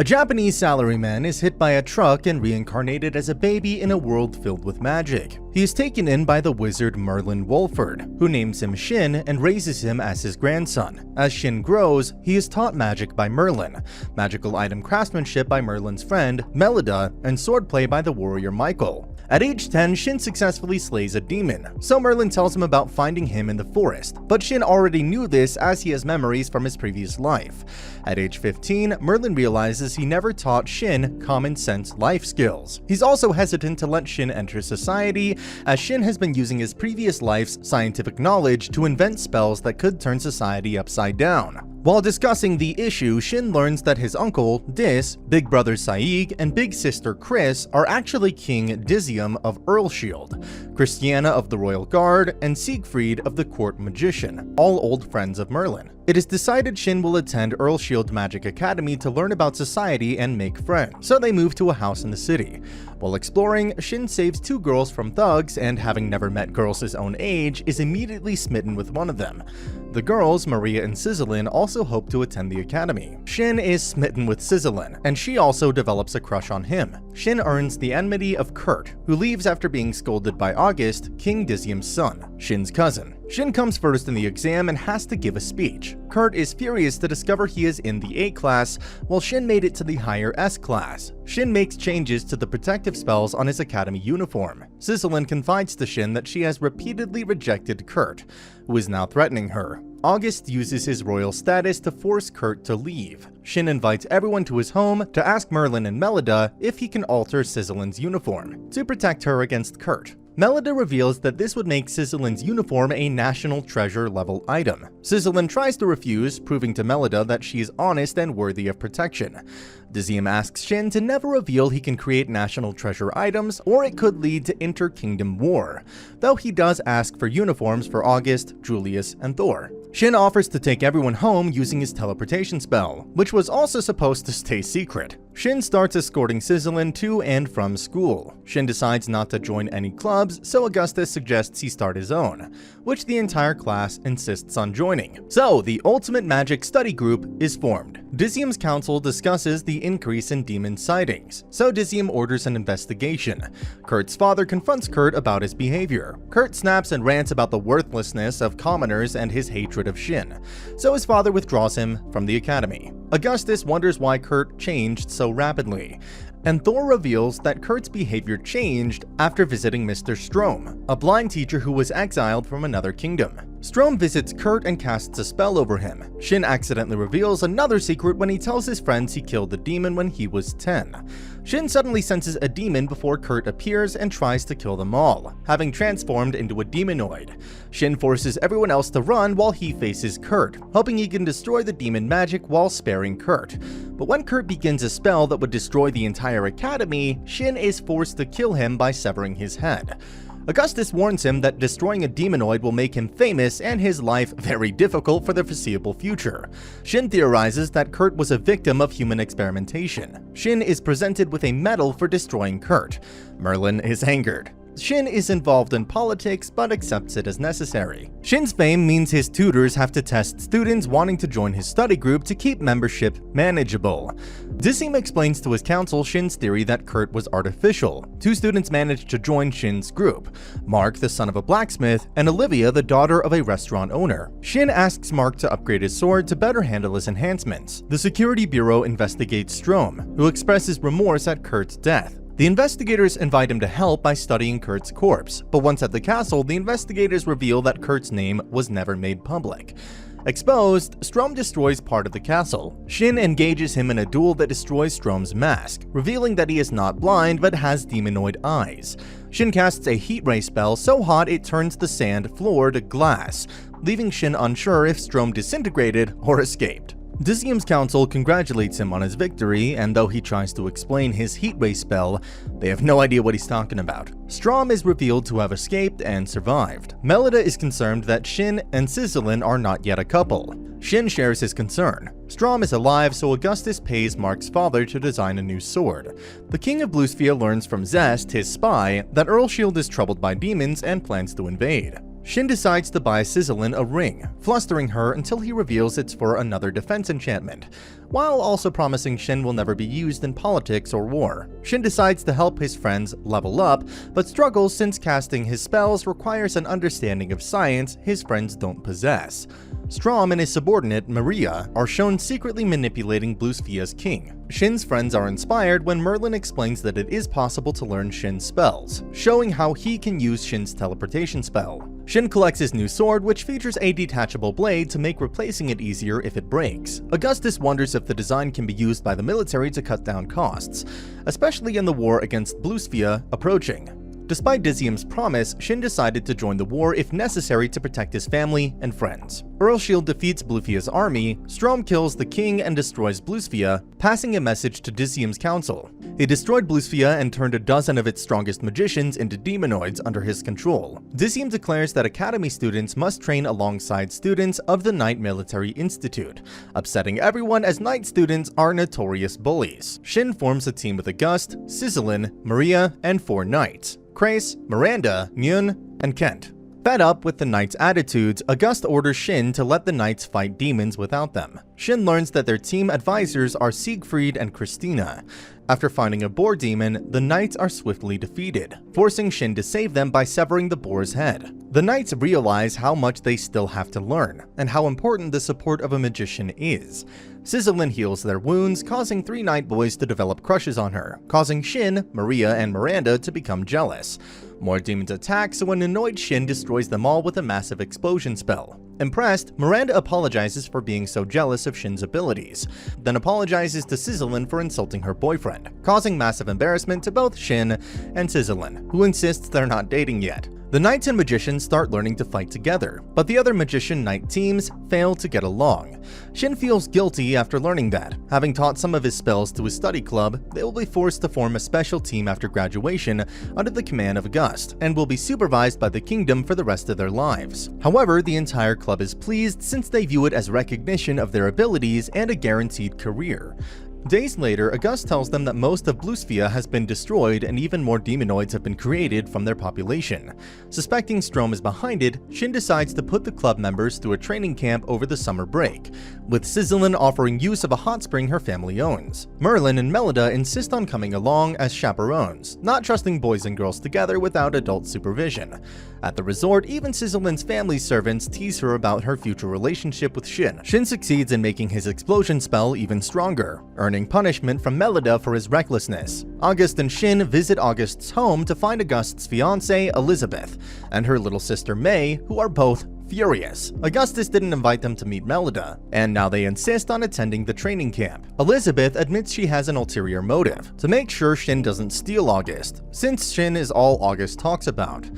A Japanese salaryman is hit by a truck and reincarnated as a baby in a world filled with magic. He is taken in by the wizard Merlin, who names him Shin and raises him as his grandson. As Shin grows, he is taught magic by Merlin, magical item craftsmanship by Merlin's friend Melida, and swordplay by the warrior Michael. At age 10, Shin successfully slays a demon, so Merlin tells him about finding him in the forest, but Shin already knew this as he has memories from his previous life. At age 15, Merlin realizes he never taught Shin common sense life skills. He's also hesitant to let Shin enter society, as Shin has been using his previous life's scientific knowledge to invent spells that could turn society upside down. While discussing the issue, Shin learns that his uncle, Dis, big brother Saig, and big sister Chris are actually King Dizium of Earlshield, Christiana of the Royal Guard, and Siegfried of the Court Magician, all old friends of Merlin. It is decided Shin will attend Earlshield Magic Academy to learn about society and make friends, so they move to a house in the city. While exploring, Shin saves two girls from thugs and, having never met girls his own age, is immediately smitten with one of them. The girls, Maria and Sizzlin, also hope to attend the academy. Shin is smitten with Sizzlin, and she also develops a crush on him. Shin earns the enmity of Kurt, who leaves after being scolded by August, King Dizium's son, Shin's cousin. Shin comes first in the exam and has to give a speech. Kurt is furious to discover he is in the A class, while Shin made it to the higher S class. Shin makes changes to the protective spells on his academy uniform. Sizzlin confides to Shin that she has repeatedly rejected Kurt, who is now threatening her. August uses his royal status to force Kurt to leave. Shin invites everyone to his home to ask Merlin and Melida if he can alter Sizzlin's uniform to protect her against Kurt. Melida reveals that this would make Sizzlin's uniform a national treasure level item. Sizzlin tries to refuse, proving to Melida that she is honest and worthy of protection. Dizium asks Shin to never reveal he can create national treasure items, or it could lead to inter-kingdom war, though he does ask for uniforms for August, Julius, and Thor. Shin offers to take everyone home using his teleportation spell, which was also supposed to stay secret. Shin starts escorting Sizzlin to and from school. Shin decides not to join any clubs, so Augustus suggests he start his own, which the entire class insists on joining. So, the Ultimate Magic Study Group is formed. Dizium's council discusses the increase in demon sightings, so Dizium orders an investigation. Kurt's father confronts Kurt about his behavior. Kurt snaps and rants about the worthlessness of commoners and his hatred of Shin, so his father withdraws him from the academy. Augustus wonders why Kurt changed so rapidly, and Thor reveals that Kurt's behavior changed after visiting Mr. Strom, a blind teacher who was exiled from another kingdom. Strom visits Kurt and casts a spell over him. Shin accidentally reveals another secret when he tells his friends he killed the demon when he was 10. Shin suddenly senses a demon before Kurt appears and tries to kill them all, having transformed into a demonoid. Shin forces everyone else to run while he faces Kurt, hoping he can destroy the demon magic while sparing Kurt. But when Kurt begins a spell that would destroy the entire academy, Shin is forced to kill him by severing his head. Augustus warns him that destroying a demonoid will make him famous and his life very difficult for the foreseeable future. Shin theorizes that Kurt was a victim of human experimentation. Shin is presented with a medal for destroying Kurt. Merlin is angered. Shin is involved in politics but accepts it as necessary. Shin's fame means his tutors have to test students wanting to join his study group to keep membership manageable. Dizium explains to his council Shin's theory that Kurt was artificial. Two students managed to join Shin's group, Mark, the son of a blacksmith, and Olivia, the daughter of a restaurant owner. Shin asks Mark to upgrade his sword to better handle his enhancements. The Security Bureau investigates Strom, who expresses remorse at Kurt's death. The investigators invite him to help by studying Kurt's corpse, but once at the castle, the investigators reveal that Kurt's name was never made public. Exposed, Strom destroys part of the castle. Shin engages him in a duel that destroys Strom's mask, revealing that he is not blind but has demonoid eyes. Shin casts a heat ray spell so hot it turns the sand floor to glass, leaving Shin unsure if Strom disintegrated or escaped. Dizium's council congratulates him on his victory, and though he tries to explain his heat ray spell, they have no idea what he's talking about. Strom is revealed to have escaped and survived. Melida is concerned that Shin and Sizzlin are not yet a couple. Shin shares his concern. Strom is alive, so Augustus pays Mark's father to design a new sword. The king of Bluesfia learns from Zest, his spy, that Earlshield is troubled by demons and plans to invade. Shin decides to buy Sizzlin a ring, flustering her until he reveals it's for another defense enchantment, while also promising Shin will never be used in politics or war. Shin decides to help his friends level up, but struggles since casting his spells requires an understanding of science his friends don't possess. Strom and his subordinate, Maria, are shown secretly manipulating Blue Sphere's king. Shin's friends are inspired when Merlin explains that it is possible to learn Shin's spells, showing how he can use Shin's teleportation spell. Shin collects his new sword, which features a detachable blade to make replacing it easier if it breaks. Augustus wonders if the design can be used by the military to cut down costs, especially in the war against Blue Sphere approaching. Despite Dizzyum's promise, Shin decided to join the war if necessary to protect his family and friends. Earlshield defeats Blue Sphere's army, Strom kills the king and destroys Blue Sphere, passing a message to Dizzyum's council. He destroyed Blue Sphere and turned a dozen of its strongest magicians into demonoids under his control. Dizzyum declares that Academy students must train alongside students of the Knight Military Institute, upsetting everyone as Knight students are notorious bullies. Shin forms a team with August, Sizzlin, Maria, and 4 knights: Krace, Miranda, Myun, and Kent. Fed up with the Knights' attitudes, August orders Shin to let the Knights fight demons without them. Shin learns that their team advisors are Siegfried and Christina. After finding a boar demon, the Knights are swiftly defeated, forcing Shin to save them by severing the boar's head. The Knights realize how much they still have to learn, and how important the support of a magician is. Sizzlin heals their wounds, causing 3 Knight boys to develop crushes on her, causing Shin, Maria, and Miranda to become jealous. More demons attack, so an annoyed Shin destroys them all with a massive explosion spell. Impressed, Miranda apologizes for being so jealous of Shin's abilities, then apologizes to Sizzlin for insulting her boyfriend, causing massive embarrassment to both Shin and Sizzlin, who insists they're not dating yet. The Knights and Magicians start learning to fight together, but the other Magician-Knight teams fail to get along. Shin feels guilty after learning that, having taught some of his spells to his study club, they will be forced to form a special team after graduation under the command of August, and will be supervised by the kingdom for the rest of their lives. However, the entire club is pleased since they view it as recognition of their abilities and a guaranteed career. Days later, August tells them that most of Blue Sphere has been destroyed and even more demonoids have been created from their population. Suspecting Strom is behind it, Shin decides to put the club members through a training camp over the summer break, with Sizzlin offering use of a hot spring her family owns. Merlin and Melida insist on coming along as chaperones, not trusting boys and girls together without adult supervision. At the resort, even Sizzlin's family servants tease her about her future relationship with Shin. Shin succeeds in making his explosion spell even stronger, earning punishment from Melida for his recklessness. August and Shin visit August's home to find August's fiancée, Elizabeth, and her little sister May, who are both furious. Augustus didn't invite them to meet Melida, and now they insist on attending the training camp. Elizabeth admits she has an ulterior motive, to make sure Shin doesn't steal August, since Shin is all August talks about.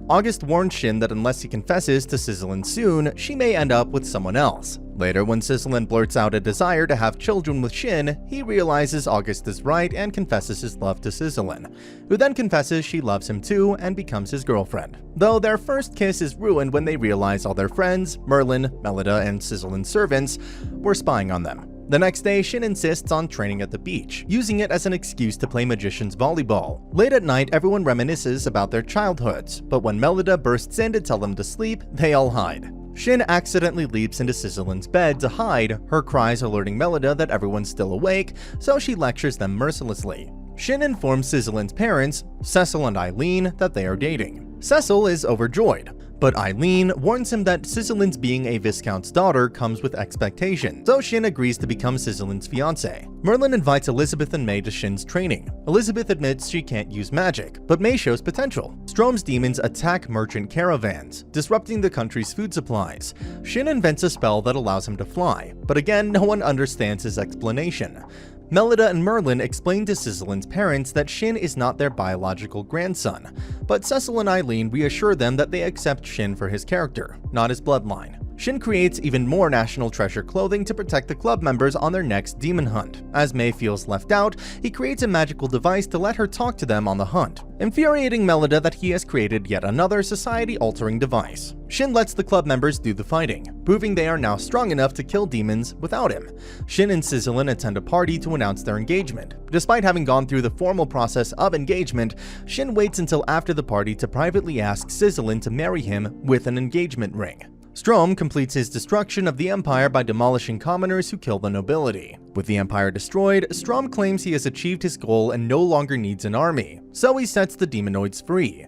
August warns Shin that unless he confesses to Sizzlin soon, she may end up with someone else. Later, when Sizzlin blurts out a desire to have children with Shin, he realizes August is right and confesses his love to Sizzlin, who then confesses she loves him too and becomes his girlfriend. Though their first kiss is ruined when they realize all their friends, Merlin, Melida, and Sizzlin's servants, were spying on them. The next day, Shin insists on training at the beach, using it as an excuse to play magician's volleyball. Late at night, everyone reminisces about their childhoods, but when Melida bursts in to tell them to sleep, they all hide. Shin accidentally leaps into Sizzlin's bed to hide, her cries alerting Melida that everyone's still awake, so she lectures them mercilessly. Shin informs Sizzlin's parents, Cecil and Eileen, that they are dating. Cecil is overjoyed, but Eileen warns him that Sizzlin's being a Viscount's daughter comes with expectation, so Shin agrees to become Sizzlin's fiancé. Merlin invites Elizabeth and May to Shin's training. Elizabeth admits she can't use magic, but May shows potential. Strom's demons attack merchant caravans, disrupting the country's food supplies. Shin invents a spell that allows him to fly, but again, no one understands his explanation. Melida and Merlin explain to Sizzlin's parents that Shin is not their biological grandson, but Cecil and Eileen reassure them that they accept Shin for his character, not his bloodline. Shin creates even more National Treasure clothing to protect the club members on their next demon hunt. As Mei feels left out, he creates a magical device to let her talk to them on the hunt, infuriating Melida that he has created yet another society-altering device. Shin lets the club members do the fighting, proving they are now strong enough to kill demons without him. Shin and Sizzlin attend a party to announce their engagement. Despite having gone through the formal process of engagement, Shin waits until after the party to privately ask Sizzlin to marry him with an engagement ring. Strom completes his destruction of the Empire by demolishing commoners who kill the nobility. With the Empire destroyed, Strom claims he has achieved his goal and no longer needs an army, so he sets the demonoids free.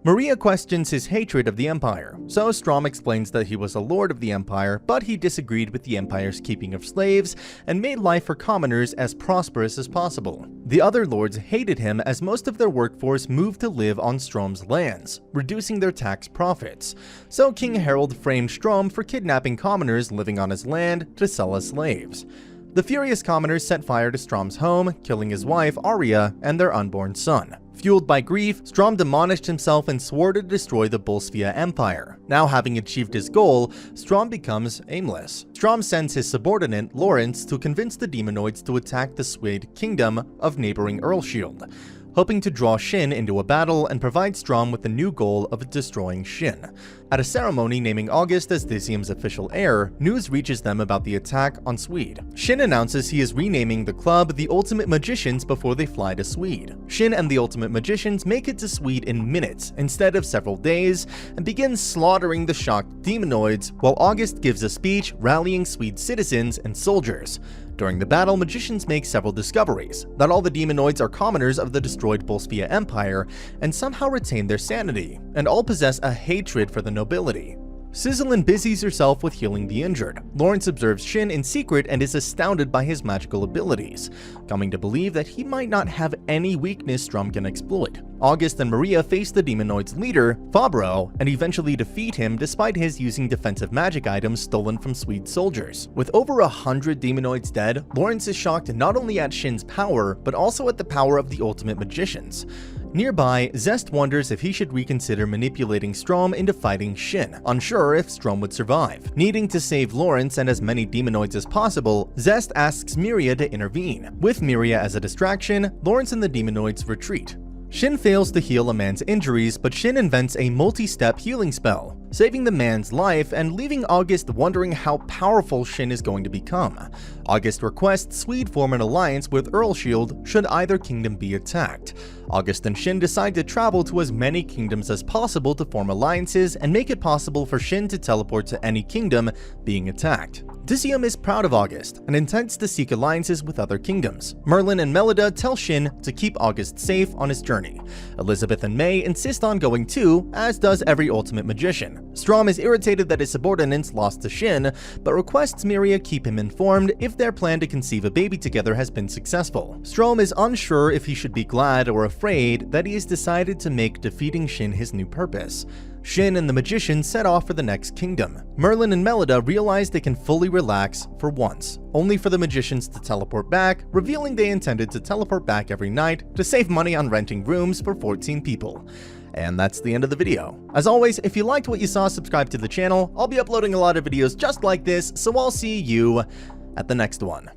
Maria questions his hatred of the Empire, so Strom explains that he was a lord of the Empire, but he disagreed with the Empire's keeping of slaves and made life for commoners as prosperous as possible. The other lords hated him as most of their workforce moved to live on Strom's lands, reducing their tax profits. So King Harold framed Strom for kidnapping commoners living on his land to sell as slaves. The furious commoners set fire to Strom's home, killing his wife, Arya, and their unborn son. Fueled by grief, Strom demonished himself and swore to destroy the Bolsvia Empire. Now having achieved his goal, Strom becomes aimless. Strom sends his subordinate, Lawrence, to convince the demonoids to attack the Swede kingdom of neighboring Earlshield, hoping to draw Shin into a battle and provide Strom with the new goal of destroying Shin. At a ceremony naming August as Thysium's official heir, news reaches them about the attack on Swede. Shin announces he is renaming the club the Ultimate Magicians before they fly to Swede. Shin and the Ultimate Magicians make it to Swede in minutes instead of several days and begin slaughtering the shocked demonoids, while August gives a speech rallying Swede's citizens and soldiers. During the battle, magicians make several discoveries: that all the demonoids are commoners of the destroyed Bolsvia Empire and somehow retain their sanity, and all possess a hatred for the nobility. Sizzlin busies herself with healing the injured. Lawrence observes Shin in secret and is astounded by his magical abilities, coming to believe that he might not have any weakness Strom can exploit. August and Maria face the demonoid's leader, Fabro, and eventually defeat him despite his using defensive magic items stolen from Swede soldiers. With over 100 demonoids dead, Lawrence is shocked not only at Shin's power, but also at the power of the Ultimate Magicians. Nearby, Zest wonders if he should reconsider manipulating Strom into fighting Shin, unsure if Strom would survive. Needing to save Lawrence and as many demonoids as possible, Zest asks Miria to intervene. With Miria as a distraction, Lawrence and the demonoids retreat. Shin fails to heal a man's injuries, but Shin invents a multi-step healing spell, saving the man's life and leaving August wondering how powerful Shin is going to become. August requests Swede form an alliance with Earlshield should either kingdom be attacked. August and Shin decide to travel to as many kingdoms as possible to form alliances and make it possible for Shin to teleport to any kingdom being attacked. Thysium is proud of August and intends to seek alliances with other kingdoms. Merlin and Melida tell Shin to keep August safe on his journey. Elizabeth and Mei insist on going too, as does every Ultimate Magician. Strom is irritated that his subordinates lost to Shin, but requests Miria keep him informed if their plan to conceive a baby together has been successful. Strom is unsure if he should be glad or afraid that he has decided to make defeating Shin his new purpose. Shin and the magician set off for the next kingdom. Merlin and Melida realize they can fully relax for once, only for the magicians to teleport back, revealing they intended to teleport back every night to save money on renting rooms for 14 people. And that's the end of the video. As always, if you liked what you saw, subscribe to the channel. I'll be uploading a lot of videos just like this, so I'll see you at the next one.